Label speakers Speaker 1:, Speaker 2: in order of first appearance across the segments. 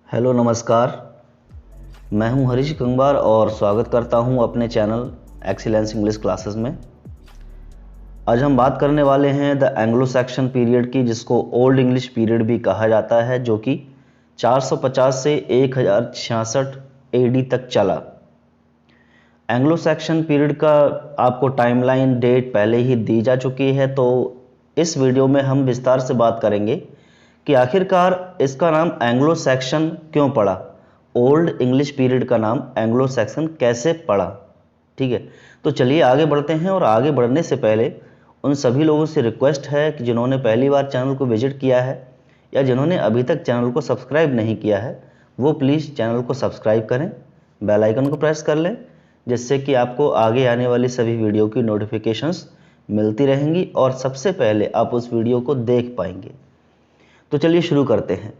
Speaker 1: Hello नमस्कार, मैं हूं हरीश गंगवार और स्वागत करता हूं अपने चैनल एक्सीलेंस इंग्लिश क्लासेस में। आज हम बात करने वाले हैं द एंग्लो सैक्सन पीरियड की, जिसको ओल्ड इंग्लिश पीरियड भी कहा जाता है, जो कि 450 से 1066 एडी तक चला। एंग्लो सैक्सन पीरियड का आपको टाइमलाइन डेट पहले ही दी जा चुकी है, तो इस वीडियो में हम विस्तार से बात करेंगे कि आखिरकार इसका नाम एंग्लो सैक्सन क्यों पड़ा, ओल्ड इंग्लिश पीरियड का नाम एंग्लो सैक्सन कैसे पड़ा। ठीक है, तो चलिए आगे बढ़ते हैं। और आगे बढ़ने से पहले उन सभी लोगों से रिक्वेस्ट है कि जिन्होंने पहली बार चैनल को विजिट किया है या जिन्होंने अभी तक चैनल को सब्सक्राइब नहीं किया है, वो प्लीज़ चैनल को सब्सक्राइब करें, बेल आइकन को प्रेस कर लें, जिससे कि आपको आगे आने वाली सभी वीडियो की नोटिफिकेशंस मिलती रहेंगी और सबसे पहले आप उस वीडियो को देख पाएंगे। तो चलिए शुरू करते हैं।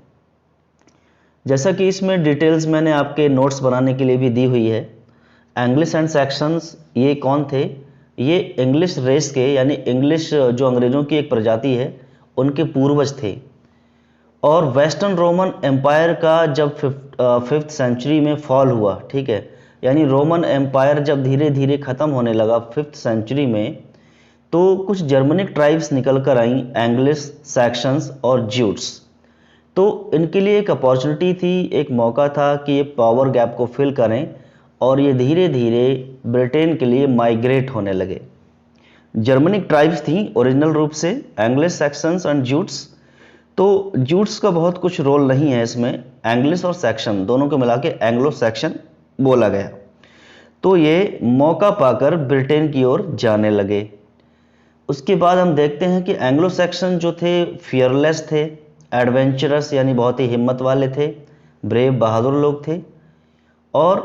Speaker 1: जैसा कि इसमें डिटेल्स मैंने आपके नोट्स बनाने के लिए भी दी हुई है। एंग्लिश एंड सैक्सन्स ये कौन थे? ये इंग्लिश रेस के, यानी इंग्लिश जो अंग्रेज़ों की एक प्रजाति है, उनके पूर्वज थे। और वेस्टर्न रोमन एम्पायर का जब 5th सेंचुरी में फॉल हुआ, ठीक है, यानी रोमन एम्पायर जब धीरे धीरे ख़त्म होने लगा 5th सेंचुरी में, तो कुछ जर्मनिक ट्राइब्स निकल कर आई, एंग्लिश, सैक्सन्स और ज्यूट्स। तो इनके लिए एक अपॉर्चुनिटी थी, एक मौका था कि ये पावर गैप को फिल करें और ये धीरे धीरे ब्रिटेन के लिए माइग्रेट होने लगे। जर्मनिक ट्राइब्स थी ओरिजिनल रूप से, एंग्लिश, सैक्सन्स एंड ज्यूट्स। तो ज्यूट्स का बहुत कुछ रोल नहीं है इसमें, एंग्लिश और सैक्सन दोनों को मिला के एंग्लो सैक्सन बोला गया। तो ये मौका पाकर ब्रिटेन की ओर जाने लगे। उसके बाद हम देखते हैं कि एंग्लो सैक्सन जो थे फियरलेस थे, एडवेंचरस यानी बहुत ही हिम्मत वाले थे, ब्रेव बहादुर लोग थे। और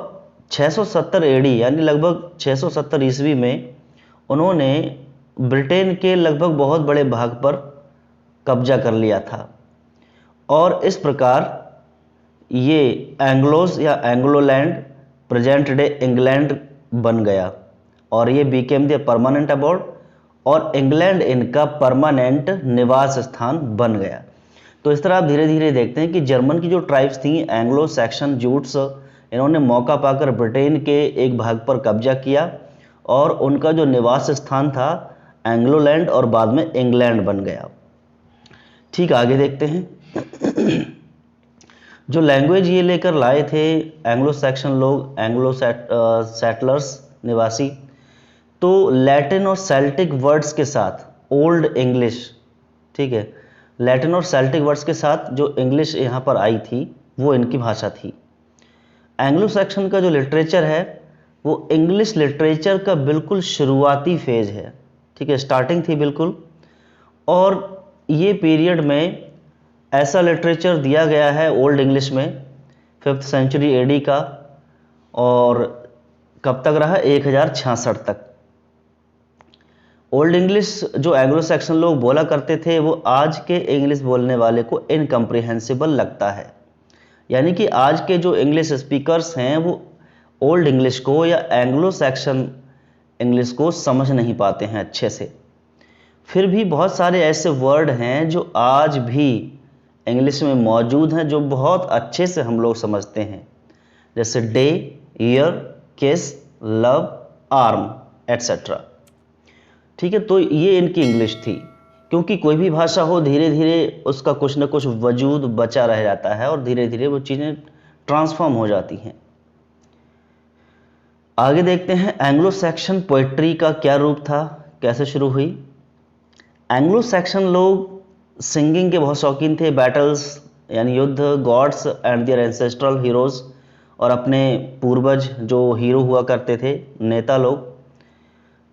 Speaker 1: 670 एडी यानी लगभग 670 ईस्वी में उन्होंने ब्रिटेन के लगभग बहुत बड़े भाग पर कब्जा कर लिया था। और इस प्रकार ये एंग्लोस या एंग्लोलैंड प्रेजेंट डे इंग्लैंड बन गया और ये बीकेम द परमानेंट अबोर्ड, और इंग्लैंड इनका परमानेंट निवास स्थान बन गया। तो इस तरह आप धीरे धीरे देखते हैं कि जर्मन की जो ट्राइब्स थी, एंग्लो सैक्सन ज्यूट्स, इन्होंने मौका पाकर ब्रिटेन के एक भाग पर कब्जा किया और उनका जो निवास स्थान था एंग्लोलैंड और बाद में इंग्लैंड बन गया। ठीक, आगे देखते हैं। जो लैंग्वेज ये लेकर लाए थे एंग्लो सैक्सन लोग, एंग्लो सेटलर्स निवासी, तो लैटिन और सेल्टिक वर्ड्स के साथ ओल्ड इंग्लिश, ठीक है, लैटिन और सेल्टिक वर्ड्स के साथ जो इंग्लिश यहाँ पर आई थी वो इनकी भाषा थी। एंग्लो सैक्सन का जो लिटरेचर है वो इंग्लिश लिटरेचर का बिल्कुल शुरुआती फेज है, ठीक है, स्टार्टिंग थी बिल्कुल। और ये पीरियड में ऐसा लिटरेचर दिया गया है ओल्ड इंग्लिश में 5th सेंचुरी एडी का, और कब तक रहा? 1066 तक। ओल्ड इंग्लिश जो एंग्लो सैक्सन लोग बोला करते थे वो आज के इंग्लिश बोलने वाले को इनकम्प्रिहेंसिबल लगता है, यानी कि आज के जो इंग्लिश स्पीकर्स हैं वो ओल्ड इंग्लिश को या एंग्लो सैक्सन इंग्लिश को समझ नहीं पाते हैं अच्छे से। फिर भी बहुत सारे ऐसे वर्ड हैं जो आज भी इंग्लिश में मौजूद हैं जो बहुत अच्छे से हम लोग समझते हैं, जैसे डे, ईयर, किस, लव, आर्म एट्सेट्रा। ठीक है, तो ये इनकी इंग्लिश थी। क्योंकि कोई भी भाषा हो, धीरे धीरे उसका कुछ न कुछ वजूद बचा रह जाता है और धीरे धीरे वो चीज़ें ट्रांसफॉर्म हो जाती हैं। आगे देखते हैं एंग्लो सैक्सन पोइट्री का क्या रूप था, कैसे शुरू हुई। एंग्लो सैक्सन लोग सिंगिंग के बहुत शौकीन थे, बैटल्स यानी युद्ध, gods and their ancestral heroes, और अपने पूर्वज जो हीरो हुआ करते थे, नेता लोग।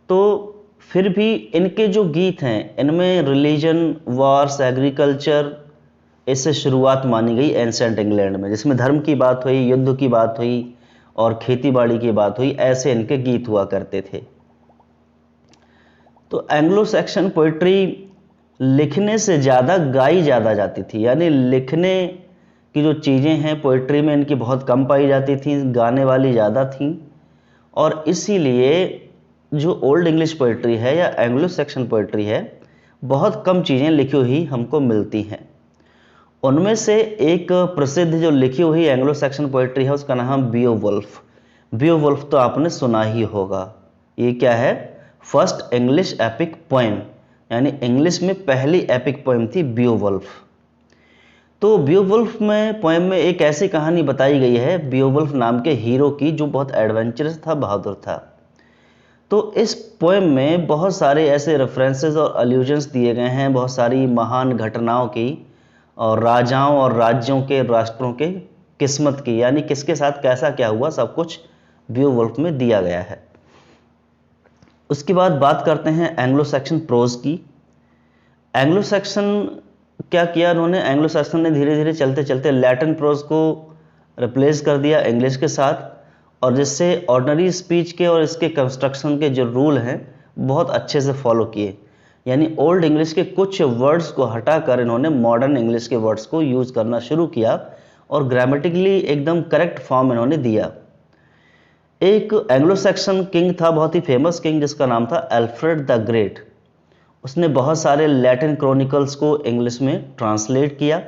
Speaker 1: तो फिर भी इनके जो गीत हैं इनमें रिलीजन, वार्स, एग्रीकल्चर, इससे शुरुआत मानी गई एंसेंट इंग्लैंड में, जिसमें धर्म की बात हुई, युद्ध की बात हुई और खेती बाड़ी की बात हुई, ऐसे इनके गीत हुआ करते थे। तो एंग्लो सैक्सन पोइट्री लिखने से ज़्यादा गाई ज़्यादा जाती थी, यानी लिखने की जो चीज़ें हैं पोइट्री में इनकी बहुत कम पाई जाती थी, गाने वाली ज़्यादा थी। और इसीलिए जो ओल्ड इंग्लिश पोइट्री है या एंग्लो सैक्सन पोइट्री है, बहुत कम चीज़ें लिखी हुई हमको मिलती हैं। उनमें से एक प्रसिद्ध जो लिखी हुई एंग्लो सैक्सन पोइट्री है उसका नाम बियोवुल्फ। बियोवुल्फ तो आपने सुना ही होगा। ये क्या है? फर्स्ट इंग्लिश एपिक पोएम, यानी इंग्लिश में पहली एपिक पोएम थी बियोवुल्फ। तो बियोवुल्फ में पोएम में एक ऐसी कहानी बताई गई है बियोवुल्फ नाम के हीरो की, जो बहुत एडवेंचरस था, बहादुर था। तो इस पोएम में बहुत सारे ऐसे रेफरेंसेस और अलूजन्स दिए गए हैं, बहुत सारी महान घटनाओं की और राजाओं और राज्यों के, राष्ट्रों के किस्मत की, यानी किसके साथ कैसा क्या हुआ, सब कुछ बियोवुल्फ में दिया गया है। उसके बाद बात करते हैं एंग्लो सैक्सन प्रोज की। एंग्लो सैक्सन क्या किया उन्होंने? एंग्लो सैक्सन ने धीरे धीरे चलते चलते लैटिन प्रोज को रिप्लेस कर दिया इंग्लिश के साथ, और जिससे ऑर्डिनरी स्पीच के और इसके कंस्ट्रक्शन के जो रूल हैं बहुत अच्छे से फॉलो किए। यानी ओल्ड इंग्लिश के कुछ वर्ड्स को हटाकर इन्होंने मॉडर्न इंग्लिश के वर्ड्स को यूज़ करना शुरू किया और ग्रामेटिकली एकदम करेक्ट फॉर्म इन्होंने दिया। एक एंग्लो सैक्सन किंग था, बहुत ही फेमस किंग, जिसका नाम था एल्फ्रेड द ग्रेट। उसने बहुत सारे लैटिन क्रॉनिकल्स को इंग्लिश में ट्रांसलेट किया,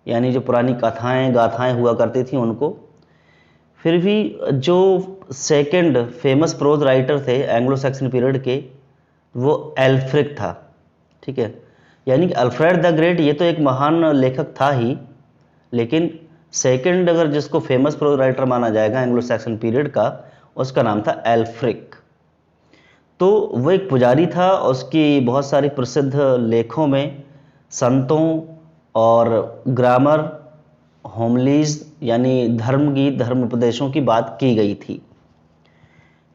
Speaker 1: यानी जो पुरानी कथाएं गाथाएं हुआ करती थी उनको। फिर भी जो सेकंड फेमस प्रोज राइटर थे एंग्लो सैक्सन पीरियड के, वो एल्फ्रिक था। ठीक है, यानी कि अल्फ्रेड द ग्रेट ये तो एक महान लेखक था ही, लेकिन सेकंड अगर जिसको फेमस प्रोज राइटर माना जाएगा एंग्लो सैक्सन पीरियड का, उसका नाम था एल्फ्रिक। तो वो एक पुजारी था, उसकी बहुत सारी प्रसिद्ध लेखों में संतों और ग्रामर, होमलीज यानी धर्म गीत, धर्म उपदेशों की बात की गई थी।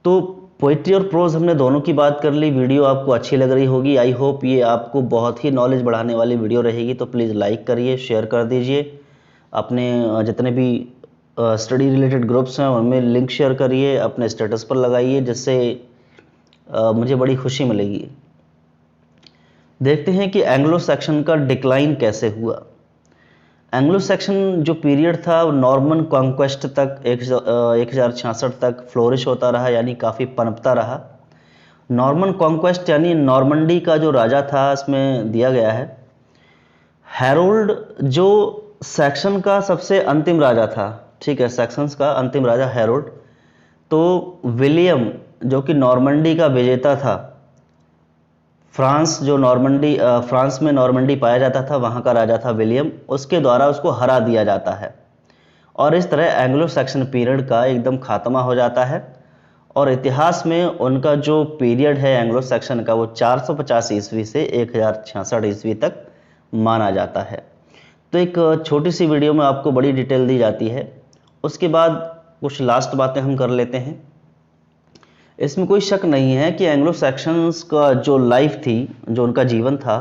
Speaker 1: तो पोइट्री और प्रोज हमने दोनों की बात कर ली। वीडियो आपको अच्छी लग रही होगी। आई होप ये आपको बहुत ही नॉलेज बढ़ाने वाली वीडियो रहेगी। तो प्लीज़ लाइक करिए, शेयर कर दीजिए, अपने जितने भी स्टडी रिलेटेड ग्रुप्स हैं उनमें लिंक शेयर करिए, अपने स्टेटस पर लगाइए, जिससे मुझे बड़ी खुशी मिलेगी। देखते हैं कि एंग्लो सैक्सन का डिक्लाइन कैसे हुआ। एंग्लो सैक्सन जो पीरियड था नॉर्मन कॉन्क्वेस्ट तक 1066 तक फ्लोरिश होता रहा, यानी काफ़ी पनपता रहा। नॉर्मन कॉन्क्वेस्ट यानी नॉर्मंडी का जो राजा था, इसमें दिया गया है हैरोल्ड, जो सैक्सन का सबसे अंतिम राजा था। ठीक है, सैक्सन्स का अंतिम राजा हैरोल्ड। तो विलियम जो कि नॉर्मंडी का विजेता था, फ्रांस में नॉर्मंडी पाया जाता था, वहाँ का राजा था विलियम, उसके द्वारा उसको हरा दिया जाता है। और इस तरह एंग्लो सैक्सन पीरियड का एकदम खात्मा हो जाता है। और इतिहास में उनका जो पीरियड है एंग्लो सैक्सन का, वो 450 ईस्वी से 1066 ईस्वी तक माना जाता है। तो एक छोटी सी वीडियो में आपको बड़ी डिटेल दी जाती है। उसके बाद कुछ लास्ट बातें हम कर लेते हैं। इसमें कोई शक नहीं है कि एंग्लो सैक्सन्स का जो लाइफ थी, जो उनका जीवन था,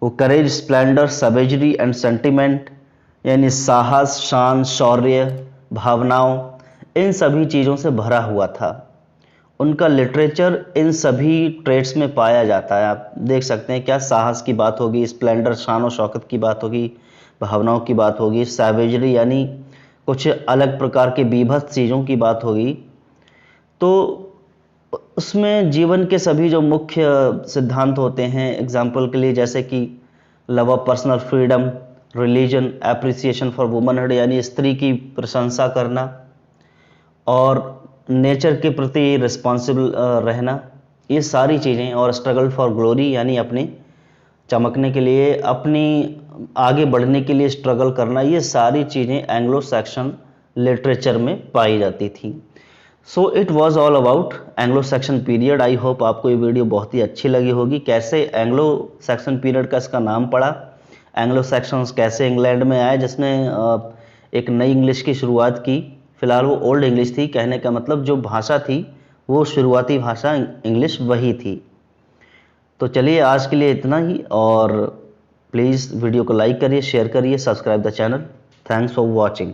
Speaker 1: वो करेज, स्प्लेंडर, सवेजरी एंड सेंटिमेंट, यानी साहस, शान, शौर्य, भावनाओं, इन सभी चीज़ों से भरा हुआ था। उनका लिटरेचर इन सभी ट्रेड्स में पाया जाता है। आप देख सकते हैं, क्या साहस की बात होगी, स्प्लेंडर, शान और शौकत की बात होगी, भावनाओं की बात होगी, सैवेजरी यानी कुछ अलग प्रकार के बीभत्स चीज़ों की बात होगी। तो उसमें जीवन के सभी जो मुख्य सिद्धांत होते हैं, एग्जाम्पल के लिए जैसे कि love of personal freedom, religion, appreciation for womanhood यानी स्त्री की प्रशंसा करना, और नेचर के प्रति रिस्पॉन्सिबल रहना, ये सारी चीज़ें, और स्ट्रगल फॉर ग्लोरी यानी अपने चमकने के लिए, अपनी आगे बढ़ने के लिए स्ट्रगल करना, ये सारी चीज़ें एंग्लो सैक्सन लिटरेचर में पाई जाती थी। So it was all about Anglo Saxon period. I hope आपको ये वीडियो बहुत ही अच्छी लगी होगी। कैसे एंग्लो सैक्सन पीरियड का इसका नाम पड़ा, एंग्लो सैक्सन्स कैसे इंग्लैंड में आए, जिसने एक नई इंग्लिश की शुरुआत की। फिलहाल वो ओल्ड इंग्लिश थी, कहने का मतलब जो भाषा थी वो शुरुआती भाषा इंग्लिश वही थी। तो चलिए आज के लिए इतना ही, और प्लीज़ वीडियो को लाइक करिए, शेयर करिए, subscribe the channel. Thanks for watching.